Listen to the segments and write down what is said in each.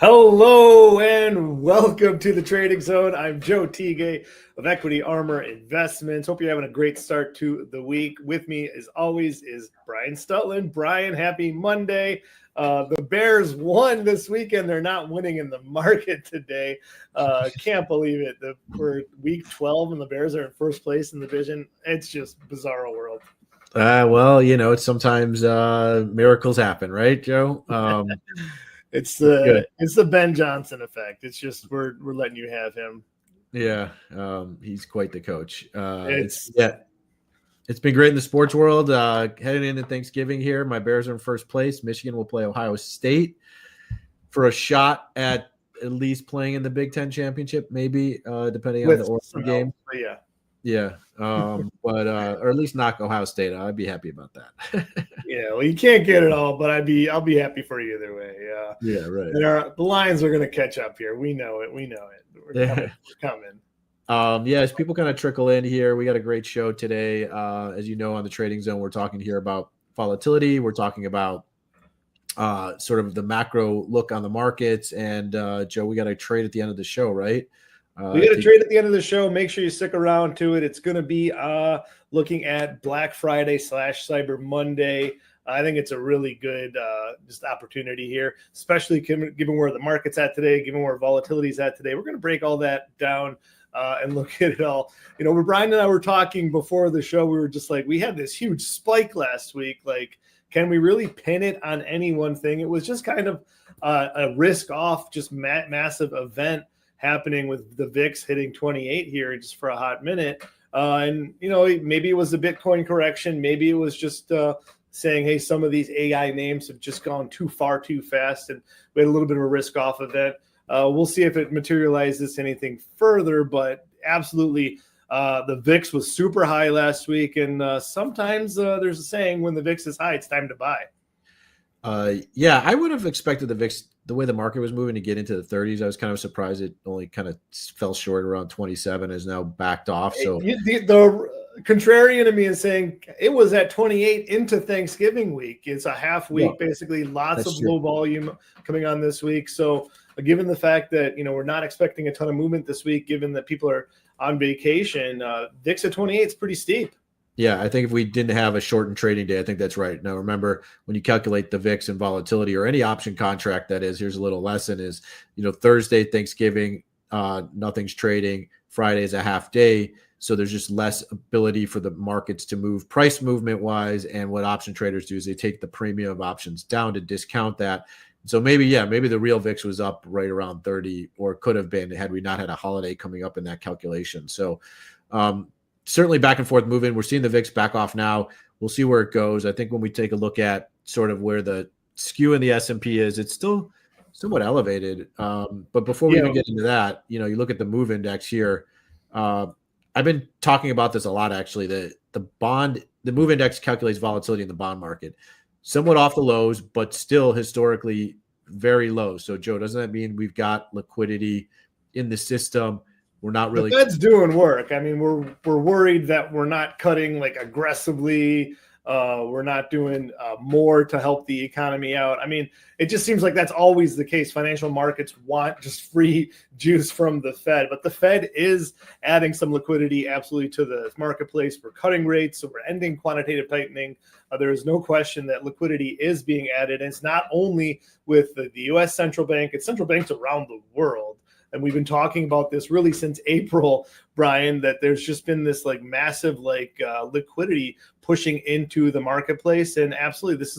Hello and welcome to the Trading Zone. I'm Joe Tigay of Equity Armor Investments. Hope you're having a great start to the week. With me, as always, is Brian Stutland. Brian, happy Monday. The Bears won this weekend. They're not winning in the market today. Can't believe it. We're week 12 and the Bears are in first place in the division. It's just bizarro world. It's sometimes miracles happen, right, Joe? It's the Ben Johnson effect. It's just we're letting you have him. Yeah, he's quite the coach. It's been great in the sports world. Heading into Thanksgiving here, my Bears are in first place. Michigan will play Ohio State for a shot at least playing in the Big Ten championship, maybe depending on the Oregon game. Yeah, or at least knock Ohio State. I'd be happy about that. Yeah, well, you can't get it all, but I'll be happy for you either way. Yeah, right. The Lions are going to catch up here. We know it. We're coming. As people kind of trickle in here, we got a great show today. As you know, on the Trading Zone, we're talking here about volatility. We're talking about sort of the macro look on the markets. And Joe, we got a trade at the end of the show, right? We got a trade at the end of the show. Make sure you stick around to it. It's going to be looking at Black Friday / Cyber Monday. I think it's a really good just opportunity here, especially given where the market's at today, given where volatility is at today. We're going to break all that down and look at it all. You know, Brian and I were talking before the show. We were just like, we had this huge spike last week. Like, can we really pin it on any one thing? It was just kind of a risk off, just massive event happening with the VIX hitting 28 here just for a hot minute. And, maybe it was the Bitcoin correction. Maybe it was just saying, hey, some of these AI names have just gone too far too fast. And we had a little bit of a risk off of it. We'll see if it materializes anything further. But absolutely, the VIX was super high last week. And sometimes there's a saying, when the VIX is high, it's time to buy. I would have expected the VIX, the way the market was moving, to get into the 30s. I was kind of surprised it only kind of fell short around 27, is now backed off. So the contrarian to me is saying it was at 28 into Thanksgiving week. It's a half week, basically. Lots of low volume coming on this week. So given the fact that, we're not expecting a ton of movement this week, given that people are on vacation, VIX at 28 is pretty steep. Yeah, I think if we didn't have a shortened trading day, I think that's right. Now, remember, when you calculate the VIX and volatility, or any option contract, that is, here's a little lesson is, Thursday, Thanksgiving, nothing's trading. Friday is a half day. So there's just less ability for the markets to move price movement wise. And what option traders do is they take the premium of options down to discount that. So maybe the real VIX was up right around 30, or could have been, had we not had a holiday coming up in that calculation. So, certainly back and forth moving. We're seeing the VIX back off now. We'll see where it goes. I think when we take a look at sort of where the skew in the S&P is, it's still somewhat elevated. But before we even get into that, you look at the MOVE index here. I've been talking about this a lot, actually. The MOVE index calculates volatility in the bond market. Somewhat off the lows, but still historically very low. So, Joe, doesn't that mean we've got liquidity in the system? We're not really. The Fed's doing work. I mean, we're worried that we're not cutting like aggressively. We're not doing more to help the economy out. I mean, it just seems like that's always the case. Financial markets want just free juice from the Fed, but the Fed is adding some liquidity absolutely to the marketplace. We're cutting rates, so we're ending quantitative tightening. There is no question that liquidity is being added. And it's not only with the U.S. central bank, it's central banks around the world. And we've been talking about this really since April, Brian, that there's just been this like massive liquidity pushing into the marketplace. And absolutely, this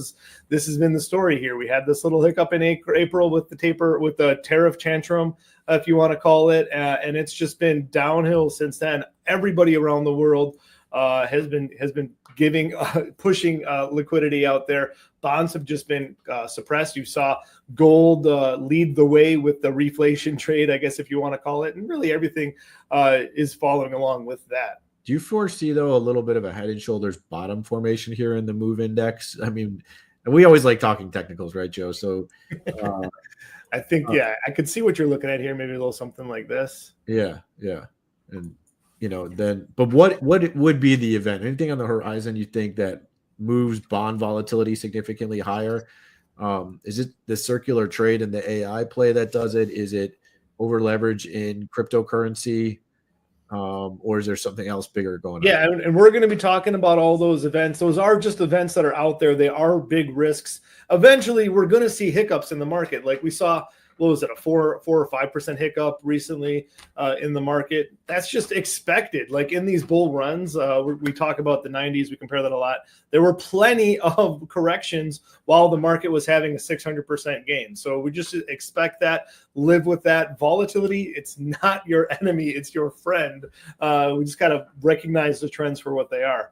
has been the story here. We had this little hiccup in April with the tariff tantrum, if you want to call it. And it's just been downhill since then. Everybody around the world has been pushing liquidity out there. Bonds have just been suppressed. You saw gold lead the way with the reflation trade, I guess, if you want to call it. And really everything is following along with that. Do you foresee, though, a little bit of a head and shoulders bottom formation here in the MOVE index? I mean, and we always like talking technicals, right, Joe? So I think, I could see what you're looking at here. Maybe a little something like this. Yeah. And, but what would be the event? Anything on the horizon you think that moves bond volatility significantly higher? Is it the circular trade and the AI play that does it? Is it over leverage in cryptocurrency? Or is there something else bigger going on? Yeah, and we're going to be talking about all those events. Those are just events that are out there. They are big risks. Eventually, we're going to see hiccups in the market, like we saw. What was it, a 4 or 5% hiccup recently in the market? That's just expected. Like in these bull runs, we talk about the 90s. We compare that a lot. There were plenty of corrections while the market was having a 600% gain. So we just expect that, live with that. Volatility, it's not your enemy, it's your friend. We just got to recognize the trends for what they are.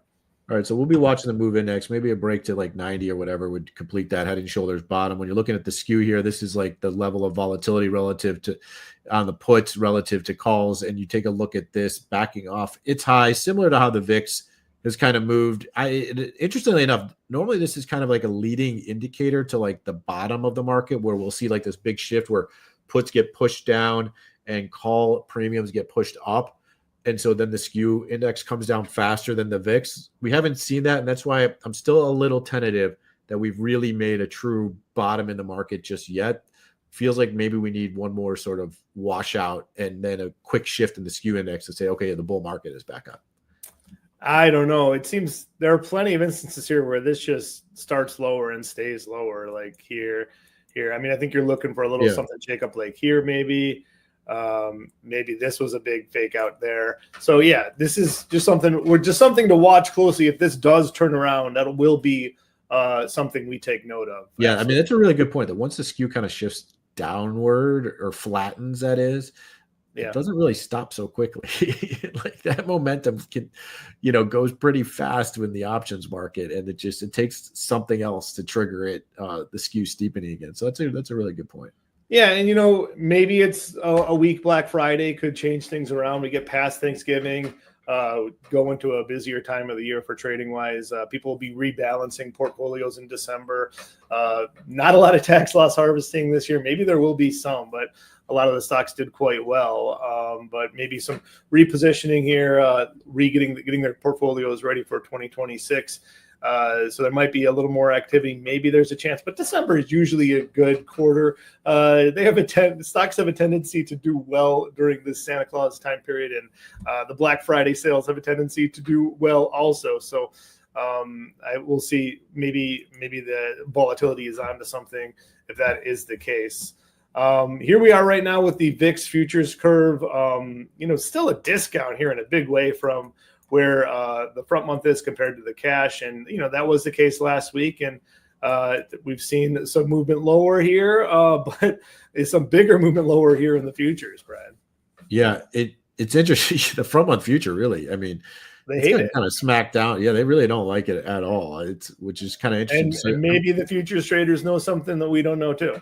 All right, so we'll be watching the move index. Maybe a break to like 90 or whatever would complete that head and shoulders bottom. When you're looking at the skew here, this is like the level of volatility relative to on the puts relative to calls. And you take a look at this backing off its high, similar to how the VIX has kind of moved. Interestingly enough, normally this is kind of like a leading indicator to like the bottom of the market, where we'll see like this big shift where puts get pushed down and call premiums get pushed up. And so then the skew index comes down faster than the VIX. We haven't seen that. And that's why I'm still a little tentative that we've really made a true bottom in the market just yet. Feels like maybe we need one more sort of washout and then a quick shift in the skew index to say, okay, the bull market is back up. I don't know. It seems there are plenty of instances here where this just starts lower and stays lower, like here. I mean, I think you're looking for a little something shake up like here, maybe. Maybe this was a big fake out there. So yeah, this is just something to watch closely. If this does turn around, that will be something we take note of. Yeah, I mean, that's a really good point, that once the skew kind of shifts downward or flattens, that is, it doesn't really stop so quickly. Like that momentum can, goes pretty fast in the options market, and it takes something else to trigger it, the skew steepening again. So that's a really good point. Yeah, and maybe it's a week Black Friday could change things around. We get past Thanksgiving, go into a busier time of the year for trading wise. People will be rebalancing portfolios in December. Not a lot of tax loss harvesting this year. Maybe there will be some, but a lot of the stocks did quite well. But maybe some repositioning here, getting their portfolios ready for 2026. So there might be a little more activity. Maybe there's a chance, but December is usually a good quarter. Stocks have a tendency to do well during this Santa Claus time period, and the Black Friday sales have a tendency to do well also. So I will see. Maybe the volatility is onto something if that is the case. Here we are right now with the VIX futures curve. Still a discount here in a big way from where the front month is compared to the cash. And, that was the case last week. And we've seen some movement lower here, but it's some bigger movement lower here in the futures, Brad. Yeah, it's interesting. The front month future, really, I mean, they hate it. Kind of smacked down. Yeah, they really don't like it at all. Which is kind of interesting. And maybe the futures traders know something that we don't know too.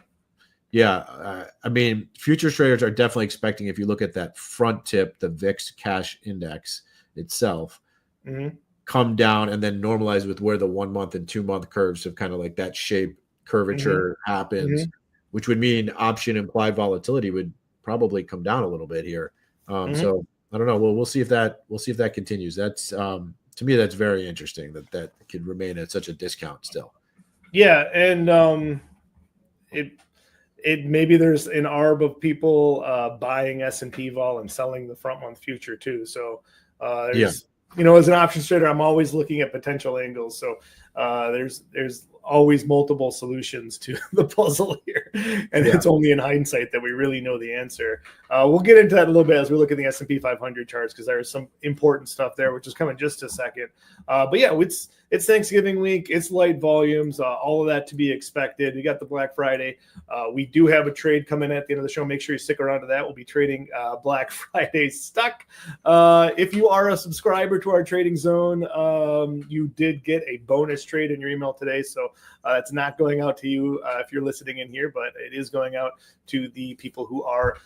Yeah, I mean, futures traders are definitely expecting, if you look at that front tip, the VIX cash index itself, come down and then normalize with where the 1 month and 2 month curves of kind of like that shape curvature happens, which would mean option implied volatility would probably come down a little bit here. So I don't know. Well, we'll see if that continues. That's to me, that's very interesting that could remain at such a discount still. Yeah, and it maybe there's an arb of people buying S&P vol and selling the front month future too. So there's as an options trader, I'm always looking at potential angles. So there's always multiple solutions to the puzzle here, and it's only in hindsight that we really know the answer. We'll get into that a little bit as we look at the S&P 500 charts, because there's some important stuff there, which is coming just a second. But yeah, it's Thanksgiving week. It's light volumes, all of that to be expected. You got the Black Friday. We do have a trade coming at the end of the show. Make sure you stick around to that. We'll be trading Black Friday stock. If you are a subscriber to our trading zone, you did get a bonus trade in your email today. So it's not going out to you if you're listening in here, but it is going out to the people who are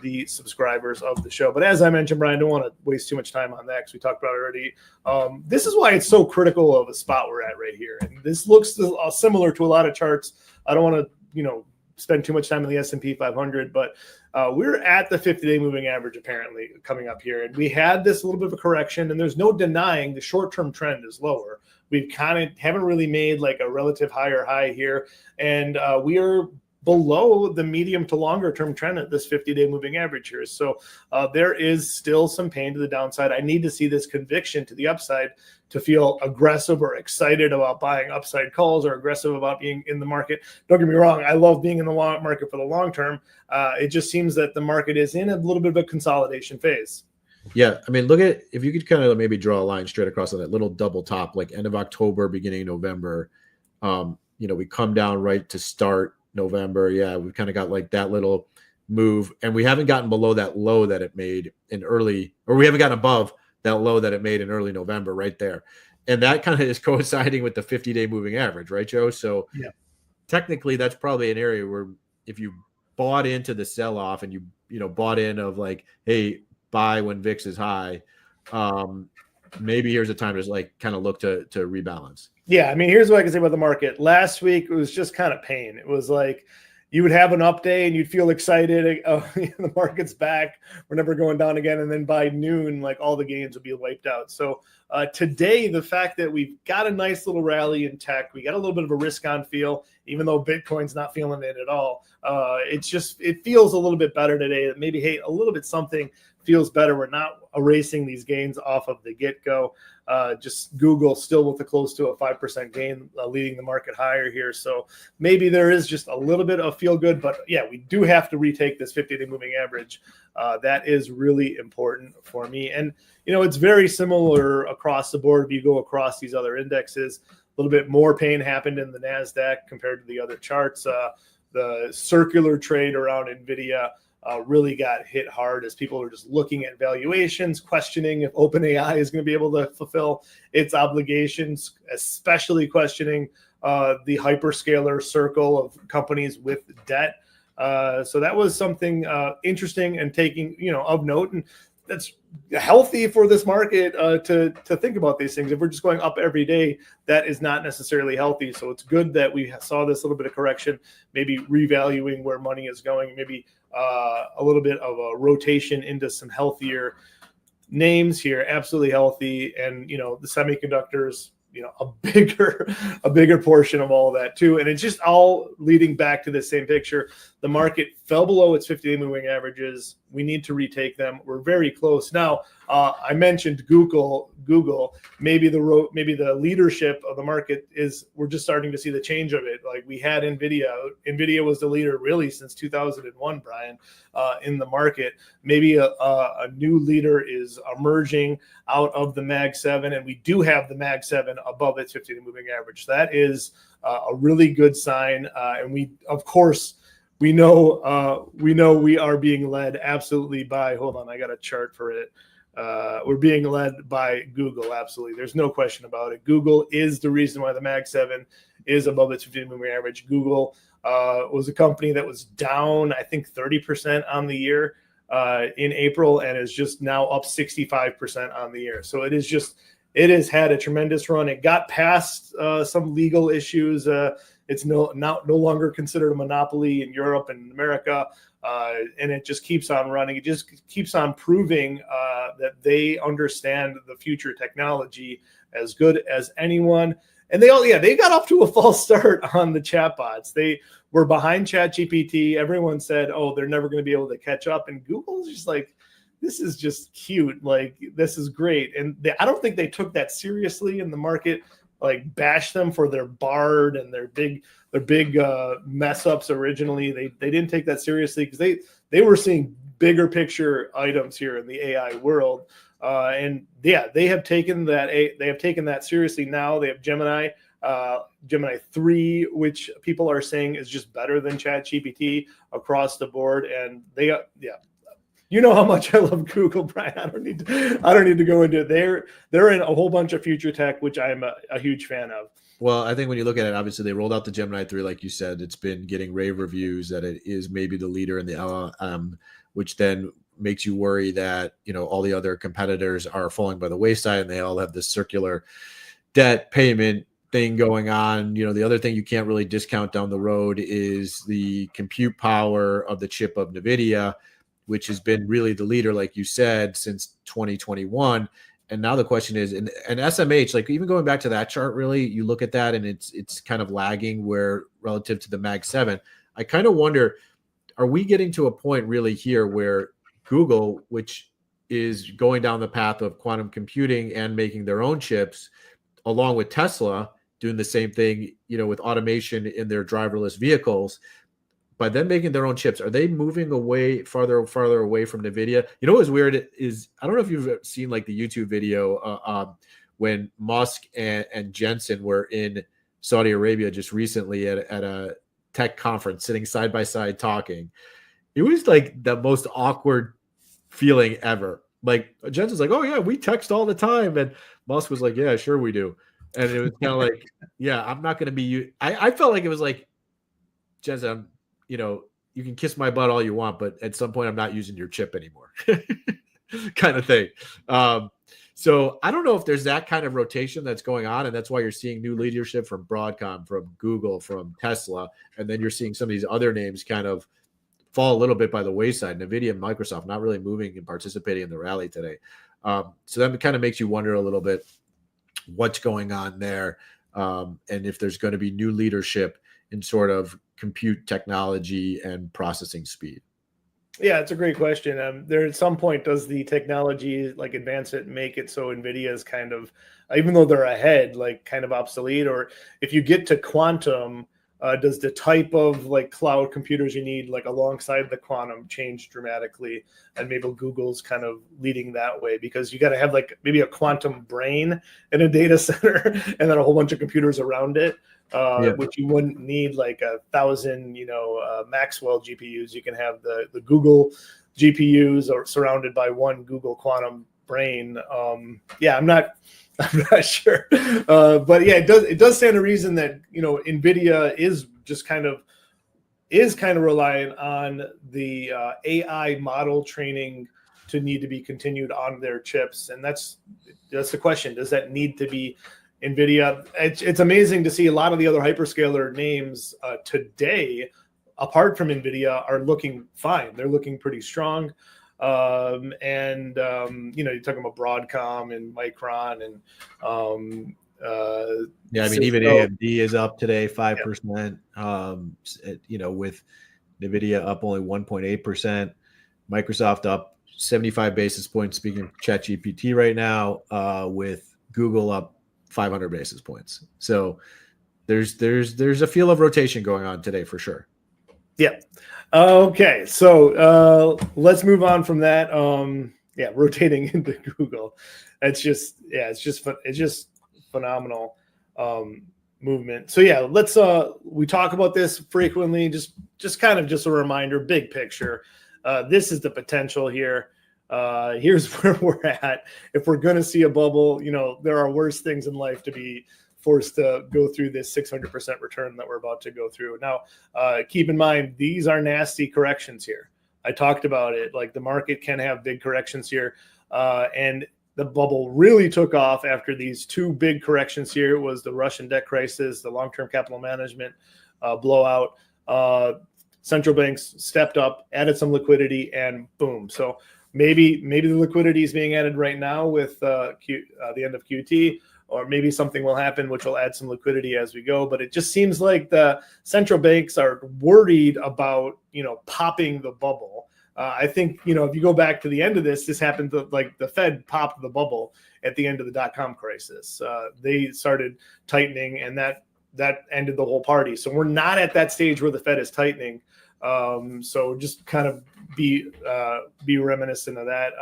the subscribers of the show. But as I mentioned, Brian, I don't want to waste too much time on that because we talked about it already. This is why it's so critical of a spot we're at right here. And this looks similar to a lot of charts. I don't want to, spend too much time on the S&P 500, but we're at the 50-day moving average apparently coming up here. And we had this little bit of a correction, and there's no denying the short-term trend is lower. We've kind of haven't really made like a relative higher high here. And we are below the medium to longer term trend at this 50-day moving average here. So there is still some pain to the downside. I need to see this conviction to the upside to feel aggressive or excited about buying upside calls or aggressive about being in the market. Don't get me wrong. I love being in the long market for the long term. It just seems that the market is in a little bit of a consolidation phase. Yeah. I mean, look at, if you could kind of maybe draw a line straight across on that little double top, like end of October, beginning of November, we come down right to start November. Yeah. We've kind of got like that little move, and we haven't gotten below that low that it made in early, or we haven't gotten above that low that it made in early November right there. And that kind of is coinciding with the 50-day moving average, right, Joe? So yeah, technically that's probably an area where if you bought into the sell-off and you bought in of like, hey, buy when VIX is high, maybe here's a time to just like kind of look to rebalance. Yeah, I mean, here's what I can say about the market. Last week, it was just kind of pain. It was like you would have an up day and you'd feel excited. Oh, the market's back. We're never going down again. And then by noon, like all the gains would be wiped out. So today, the fact that we've got a nice little rally in tech, we got a little bit of a risk on feel, even though Bitcoin's not feeling it at all. It feels a little bit better today. That maybe, hey, a little bit something feels better. We're not erasing these gains off of the get-go. Just Google still with a close to a 5% gain, leading the market higher here. So maybe there is just a little bit of feel good, but yeah, we do have to retake this 50-day moving average. That is really important for me. And, it's very similar across the board. If you go across these other indexes, a little bit more pain happened in the NASDAQ compared to the other charts. The circular trade around NVIDIA really got hit hard as people are just looking at valuations, questioning if OpenAI is going to be able to fulfill its obligations, especially questioning the hyperscaler circle of companies with debt. So that was something interesting and taking, of note. And that's healthy for this market to think about these things. If we're just going up every day, that is not necessarily healthy. So it's good that we saw this little bit of correction, maybe revaluing where money is going, maybe a little bit of a rotation into some healthier names here, absolutely healthy. And, the semiconductors, a bigger portion of all that too. And it's just all leading back to the same picture. The market fell below its 50-day moving averages. We need to retake them. We're very close. Now, I mentioned Google. Maybe the leadership of the market we're just starting to see the change of it. Like we had NVIDIA. NVIDIA was the leader really since 2001, Brian, in the market. Maybe a new leader is emerging out of the Mag 7, and we do have the Mag 7 above its 50-day moving average. That is a really good sign. And we, of course, we know we are being led absolutely by, hold on, I got a chart for it. We're being led by Google. Absolutely. There's no question about it. Google is the reason why the Mag 7 is above its 50-day moving average. Google was a company that was down, I think, 30% on the year in April, and is just now up 65% on the year. So it has had a tremendous run. It got past some legal issues. It's no longer considered a monopoly in Europe and America, and it just keeps on running. It just keeps on proving that they understand the future technology as good as anyone. And they got off to a false start on the chatbots. They were behind ChatGPT. Everyone said, "Oh, they're never going to be able to catch up." And Google's just like, "This is just cute. Like, this is great." And I don't think they took that seriously in the market. Like bash them for their Bard and their big mess ups originally. They didn't take that seriously because they were seeing bigger picture items here in the AI world. And yeah, they have taken that seriously now. They have Gemini 3, which people are saying is just better than ChatGPT across the board. And you know how much I love Google, Brian. I don't need to go into it. They're in a whole bunch of future tech, which I'm a huge fan of. Well, I think when you look at it, obviously they rolled out the Gemini 3, like you said. It's been getting rave reviews that it is maybe the leader in the LLM, which then makes you worry that all the other competitors are falling by the wayside, and they all have this circular debt payment thing going on. The other thing you can't really discount down the road is the compute power of the chip of NVIDIA, which has been really the leader, like you said, since 2021. And now the question is, and SMH, like even going back to that chart, really, you look at that and it's kind of lagging where relative to the Mag 7. I kind of wonder, are we getting to a point really here where Google, which is going down the path of quantum computing and making their own chips, along with Tesla doing the same thing, with automation in their driverless vehicles, by them making their own chips, are they moving away farther away from NVIDIA? What's weird is, I don't know if you've seen like the YouTube video when Musk and Jensen were in Saudi Arabia just recently at a tech conference, sitting side by side talking. It was like the most awkward feeling ever. Like Jensen's like, "Oh yeah, we text all the time," and Musk was like, "Yeah, sure we do." And it was kind of like, "Yeah, I'm not going to be you." I felt like it was like, Jensen, you can kiss my butt all you want, but at some point I'm not using your chip anymore, kind of thing. So I don't know if there's that kind of rotation that's going on, and that's why you're seeing new leadership from Broadcom, from Google, from Tesla, and then you're seeing some of these other names kind of fall a little bit by the wayside. NVIDIA and Microsoft not really moving and participating in the rally today. So that kind of makes you wonder a little bit what's going on there, and if there's going to be new leadership in sort of compute technology and processing speed. Yeah, it's a great question. There at some point, does the technology like advance it, make it so NVIDIA is kind of, even though they're ahead, like kind of obsolete? Or if you get to quantum, does the type of like cloud computers you need like alongside the quantum change dramatically? And maybe Google's kind of leading that way, because you got to have like maybe a quantum brain in a data center and then a whole bunch of computers around it. Which you wouldn't need like 1,000, Maxwell GPUs. You can have the Google GPUs are surrounded by one Google quantum brain. I'm not sure, but yeah, it does stand to reason that NVIDIA is just kind of reliant on the AI model training to need to be continued on their chips, and that's the question. Does that need to be NVIDIA? It's amazing to see a lot of the other hyperscaler names today, apart from NVIDIA, are looking fine. They're looking pretty strong. You're talking about Broadcom and Micron and even AMD is up today 5%. With NVIDIA up only 1.8%, Microsoft up 75 basis points. Speaking of ChatGPT right now, with Google up 500 basis points. So there's a feel of rotation going on today for sure. Yeah. Okay. So let's move on from that. Rotating into Google. It's just phenomenal movement. So yeah, let's we talk about this frequently. Just kind of just a reminder, big picture. This is the potential here. Here's where we're at. If we're going to see a bubble, there are worse things in life to be forced to go through this 600% return that we're about to go through. Now, keep in mind, these are nasty corrections here. I talked about it. Like the market can have big corrections here. And the bubble really took off after these two big corrections here. It was the Russian debt crisis, the long-term capital management blowout. Central banks stepped up, added some liquidity, and boom. So maybe the liquidity is being added right now with the end of QT, or maybe something will happen which will add some liquidity as we go. But it just seems like the central banks are worried about popping the bubble. I think if you go back to the end of this happened like the Fed popped the bubble at the end of the dot-com crisis. They started tightening, and that ended the whole party. So we're not at that stage where the Fed is tightening. So just kind of be reminiscent of that.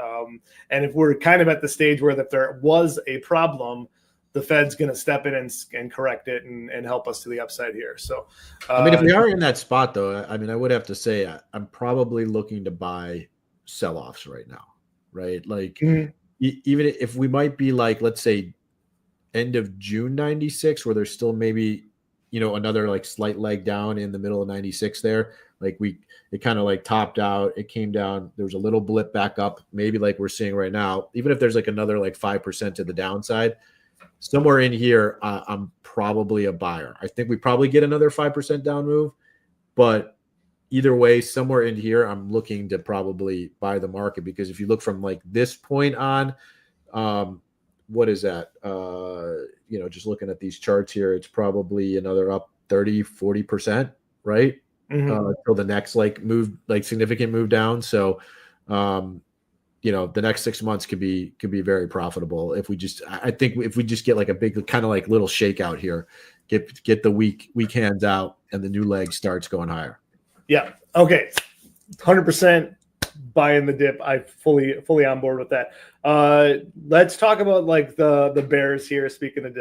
And if we're kind of at the stage where if there was a problem, the Fed's going to step in and correct it and help us to the upside here. So, if we are in that spot, though, I would have to say I'm probably looking to buy sell-offs right now, right? Like even if we might be like, let's say, end of June 96, where there's still maybe another like slight leg down in the middle of 96 there. Like it kind of like topped out, it came down, there was a little blip back up, maybe like we're seeing right now. Even if there's like another like 5% to the downside, somewhere in here, I'm probably a buyer. I think we probably get another 5% down move, but either way, somewhere in here, I'm looking to probably buy the market, because if you look from like this point on, what is that? Just looking at these charts here, it's probably another up 30-40%, right? Till the next significant move down. So, the next 6 months could be very profitable I think if we just get like a big kind of like little shakeout here, get the weak hands out and the new leg starts going higher. Yeah. Okay. 100% buying the dip. I fully on board with that. Let's talk about like the bears here. Speaking of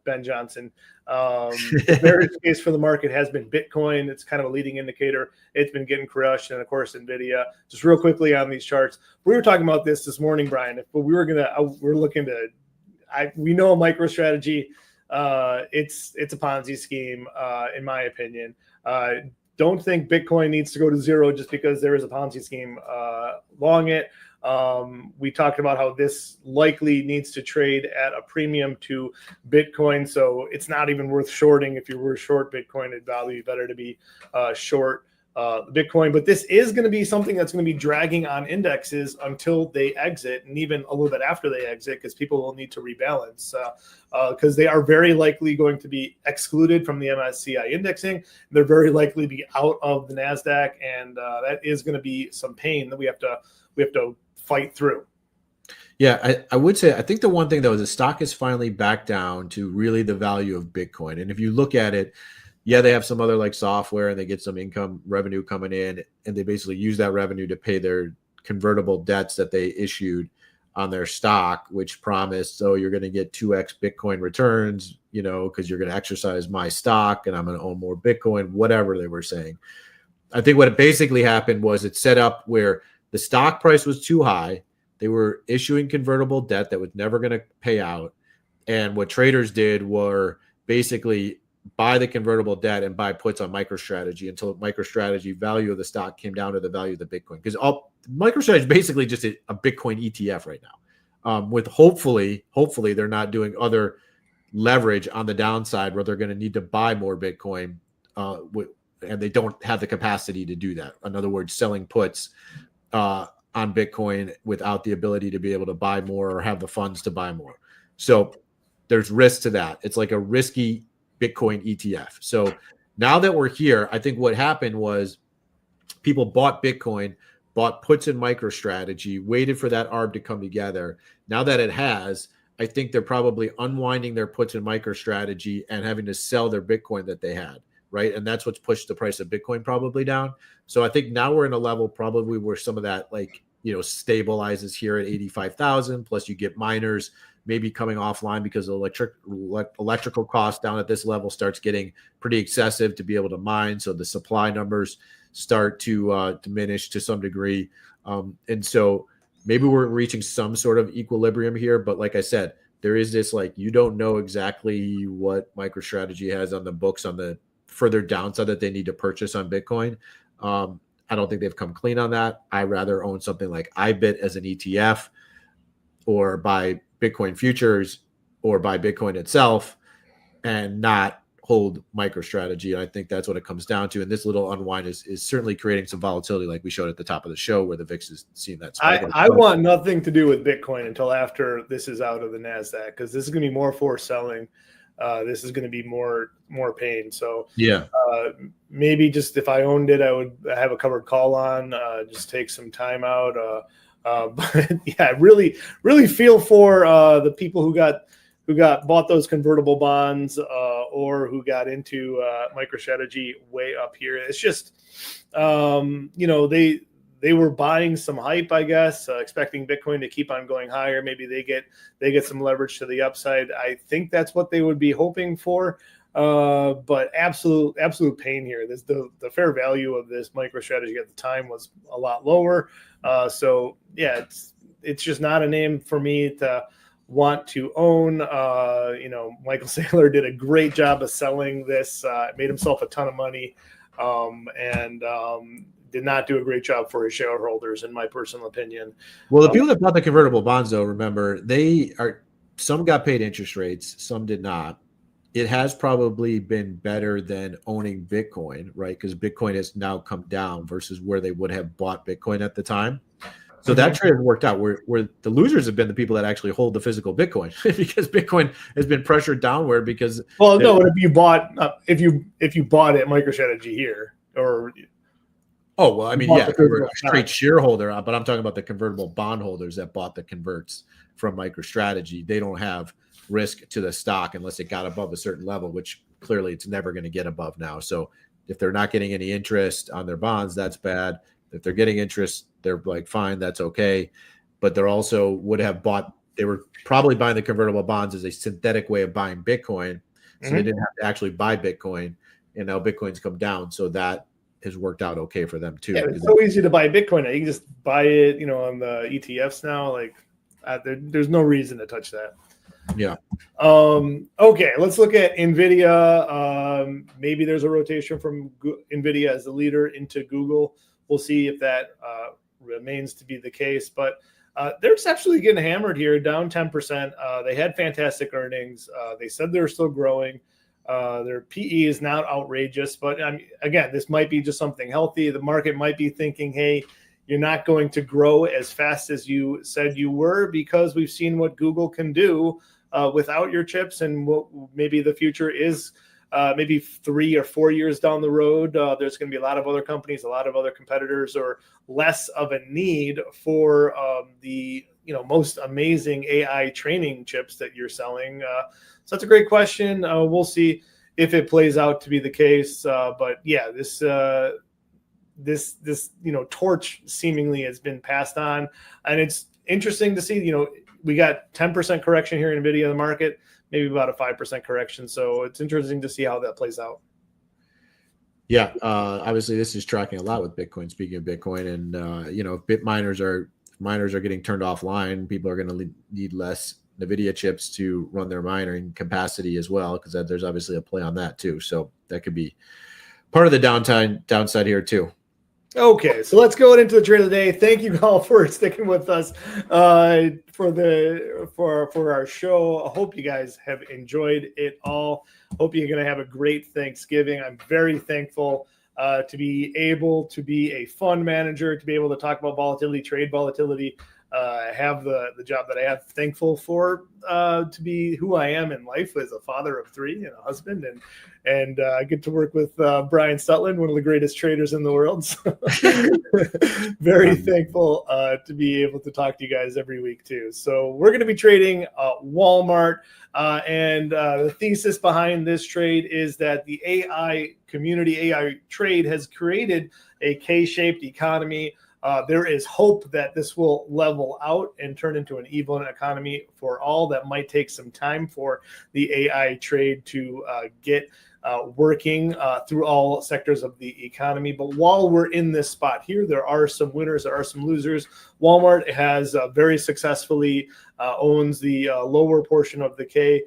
Ben Johnson, the bearish case for the market has been Bitcoin. It's kind of a leading indicator. It's been getting crushed, and of course Nvidia. Just real quickly on these charts, we were talking about this morning, Brian. If we're looking to, we know a MicroStrategy. It's a Ponzi scheme, in my opinion. Don't think Bitcoin needs to go to zero just because there is a Ponzi scheme long it. We talked about how this likely needs to trade at a premium to Bitcoin, so it's not even worth shorting. If you were short Bitcoin, it'd probably be better to be short Bitcoin. But this is going to be something that's going to be dragging on indexes until they exit, and even a little bit after they exit, because people will need to rebalance, because they are very likely going to be excluded from the MSCI indexing. They're very likely to be out of the NASDAQ, and that is going to be some pain that we have to fight through. Yeah, I would say, I think the one thing though is the stock is finally back down to really the value of Bitcoin. And if you look at it, yeah, they have some other like software and they get some income revenue coming in, and they basically use that revenue to pay their convertible debts that they issued on their stock, which promised, so you're going to get 2x Bitcoin returns, because you're going to exercise my stock and I'm going to own more Bitcoin, whatever they were saying. I think what basically happened was it set up where the stock price was too high. They were issuing convertible debt that was never going to pay out. And what traders did were basically buy the convertible debt and buy puts on MicroStrategy until MicroStrategy value of the stock came down to the value of the Bitcoin. Because MicroStrategy is basically just a Bitcoin ETF right now. With hopefully they're not doing other leverage on the downside where they're going to need to buy more Bitcoin, and they don't have the capacity to do that. In other words, selling puts on Bitcoin without the ability to be able to buy more or have the funds to buy more. So there's risk to that. It's like a risky Bitcoin ETF. So now that we're here, I think what happened was people bought Bitcoin, bought puts in MicroStrategy, waited for that ARB to come together. Now that it has, I think they're probably unwinding their puts in MicroStrategy and having to sell their Bitcoin that they had, right? And that's what's pushed the price of Bitcoin probably down. So I think now we're in a level probably where some of that stabilizes here at 85,000, plus you get miners maybe coming offline because of electrical costs down at this level starts getting pretty excessive to be able to mine. So the supply numbers start to diminish to some degree. And so maybe we're reaching some sort of equilibrium here. But like I said, there is this, you don't know exactly what MicroStrategy has on the books on the further downside that they need to purchase on Bitcoin. I don't think they've come clean on that. I rather own something like IBIT as an ETF, or buy Bitcoin futures, or buy Bitcoin itself, and not hold MicroStrategy. And I think that's what it comes down to. And this little unwind is certainly creating some volatility, like we showed at the top of the show, where the VIX is seeing that spike. I want nothing to do with Bitcoin until after this is out of the NASDAQ, because this is going to be more forced selling. This is going to be more pain. So yeah, maybe just if I owned it, I would have a covered call on, just take some time out. But yeah, really feel for the people who bought those convertible bonds, or who got into MicroStrategy way up here. It's just, they were buying some hype, I guess, expecting Bitcoin to keep on going higher. Maybe they get some leverage to the upside. I think that's what they would be hoping for. But absolute pain here. The fair value of this MicroStrategy at the time was a lot lower. So yeah, it's just not a name for me to want to own. Michael Saylor did a great job of selling this, made himself a ton of money, and did not do a great job for his shareholders, in my personal opinion. Well, the people that bought the convertible bonds, though, remember, they are some got paid interest rates, some did not. It has probably been better than owning Bitcoin, right? Because Bitcoin has now come down versus where they would have bought Bitcoin at the time. So that trade has worked out. Where the losers have been the people that actually hold the physical Bitcoin, because Bitcoin has been pressured downward. Because no, if you bought if you bought it MicroStrategy here, or I mean, yeah, you're a straight shareholder, but I'm talking about the convertible bondholders that bought the converts from MicroStrategy. They don't have risk to the stock unless it got above a certain level, which clearly it's never going to get above now. So if they're not getting any interest on their bonds, that's bad. If they're getting interest, they're like, fine, that's okay. But they're also they were probably buying the convertible bonds as a synthetic way of buying Bitcoin. So they didn't have to actually buy Bitcoin. And now Bitcoin's come down. So that has worked out okay for them too. Yeah, it's so easy to buy Bitcoin now. You can just buy it, on the ETFs now. Like there's no reason to touch that. Yeah. Okay, let's look at NVIDIA. Maybe there's a rotation from NVIDIA as the leader into Google. We'll see if that remains to be the case. But they're actually getting hammered here, down 10%. They had fantastic earnings. They said they're still growing. Their PE is not outrageous, but again, this might be just something healthy. The market might be thinking, hey, you're not going to grow as fast as you said you were, because we've seen what Google can do without your chips, and what maybe the future is maybe 3 or 4 years down the road. There's going to be a lot of other companies, a lot of other competitors, or less of a need for the most amazing AI training chips that you're selling. So that's a great question. We'll see if it plays out to be the case. But yeah, this torch seemingly has been passed on, and it's interesting to see. We got 10% correction here in NVIDIA in the market, maybe about a 5% correction. So it's interesting to see how that plays out. Yeah, obviously this is tracking a lot with Bitcoin. Speaking of Bitcoin, and if miners are getting turned offline, people are going to need less NVIDIA chips to run their mining capacity as well, because there's obviously a play on that too. So that could be part of the downside here too. Okay, so let's go into the trade of the day. Thank you all for sticking with us for our show. I hope you guys have enjoyed it all. Hope you're going to have a great Thanksgiving. I'm very thankful to be able to be a fund manager, to be able to talk about volatility, trade volatility, have the job that I have. Thankful for to be who I am in life as a father of 3 and a husband, and I get to work with Brian Stutland, one of the greatest traders in the world. So very thankful to be able to talk to you guys every week too. So we're going to be trading Walmart, and the thesis behind this trade is that the AI community, AI trade, has created a K-shaped economy. There is hope that this will level out and turn into an even economy for all. That might take some time for the AI trade to get working through all sectors of the economy. But while we're in this spot here, there are some winners, there are some losers. Walmart has very successfully owns the lower portion of the K.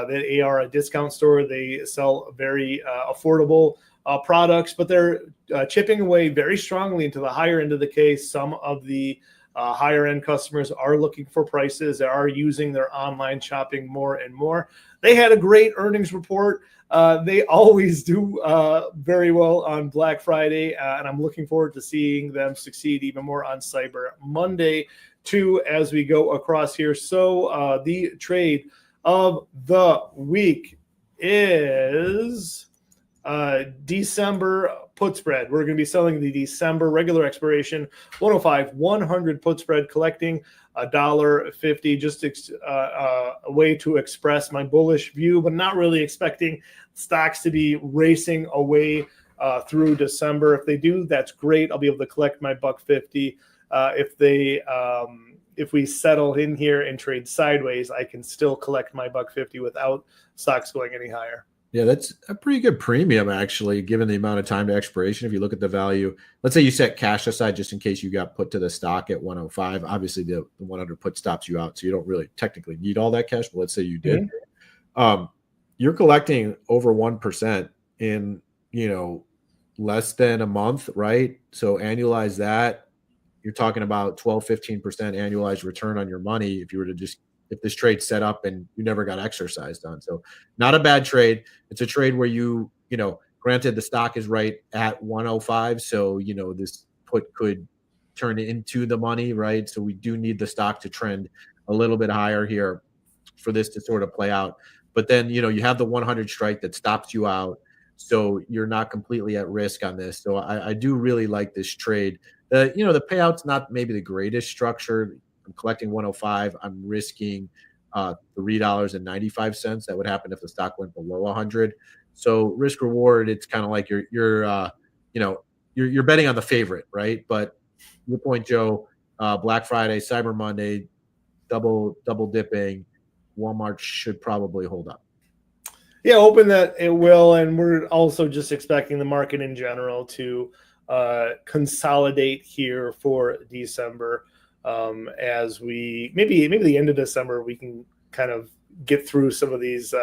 They are a discount store. They sell very affordable products, but they're chipping away very strongly into the higher end of the case. Some of the higher end customers are looking for prices. They are using their online shopping more and more. They had a great earnings report. They always do very well on Black Friday, and I'm looking forward to seeing them succeed even more on Cyber Monday too as we go across here. So the trade of the week is December put spread. We're going to be selling the December regular expiration 105-100 put spread, collecting $1.50, just a way to express my bullish view, but not really expecting stocks to be racing away through December. If they do, that's great. I'll be able to collect my $1.50. If we settle in here and trade sideways, I can still collect my $1.50 without stocks going any higher. Yeah, that's a pretty good premium, actually, given the amount of time to expiration. If you look at the value, let's say you set cash aside just in case you got put to the stock at 105. Obviously, the 100 put stops you out, so you don't really technically need all that cash. But let's say you did. Mm-hmm. You're collecting over 1% in less than a month, right? So annualize that. You're talking about 12-15% annualized return on your money if if this trade's set up and you never got exercised on. So not a bad trade. It's a trade where granted the stock is right at 105. So, this put could turn into the money, right? So we do need the stock to trend a little bit higher here for this to sort of play out. But then, you have the 100 strike that stops you out. So you're not completely at risk on this. So I do really like this trade. The payout's not maybe the greatest structure. I'm collecting 105. I'm risking $3.95. That would happen if the stock went below 100. So risk reward, it's kind of like you're betting on the favorite, right? But your point, Joe, Black Friday, Cyber Monday, double dipping, Walmart should probably hold up. Yeah, hoping that it will, and we're also just expecting the market in general to consolidate here for December. As we maybe the end of December, we can kind of get through some of these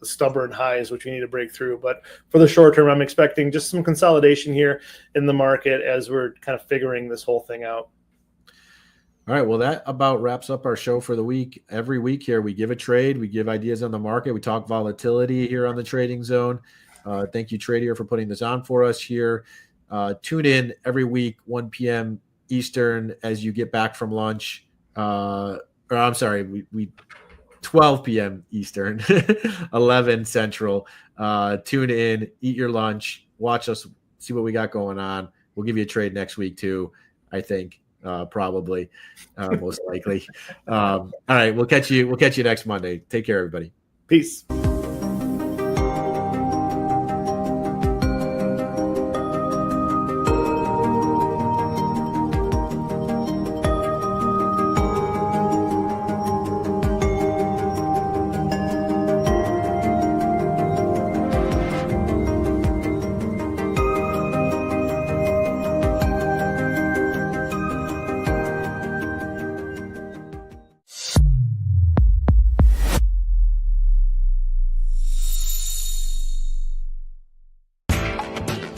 stubborn highs, which we need to break through. But for the short term, I'm expecting just some consolidation here in the market as we're kind of figuring this whole thing out. All right, well, that about wraps up our show for the week. Every week here, we give a trade, we give ideas on the market, we talk volatility here on the Trading Zone. Thank you, Tradier, for putting this on for us here. Tune in every week, 1 p.m. Eastern, as you get back from lunch. We 12 p.m. Eastern, 11 Central. Tune in, eat your lunch, watch us, see what we got going on. We'll give you a trade next week too, I think. Probably, most likely. All right, we'll catch you next Monday. Take care, everybody. Peace.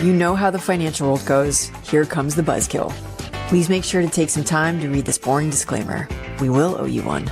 You know how the financial world goes. Here comes the buzzkill. Please make sure to take some time to read this boring disclaimer. We will owe you one.